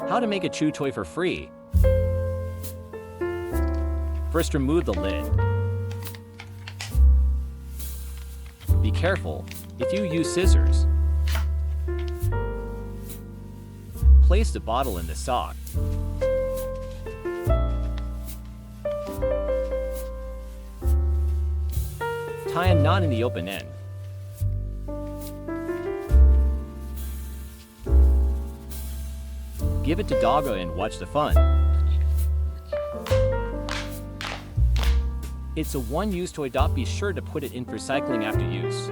How to make a chew toy for free. First, remove the lid. Be careful if you use scissors. Place the bottle in the sock. Tie a knot in the open end. Give it to Doggo and watch the fun. It's a one-use toy. Be sure to put it in recycling after use.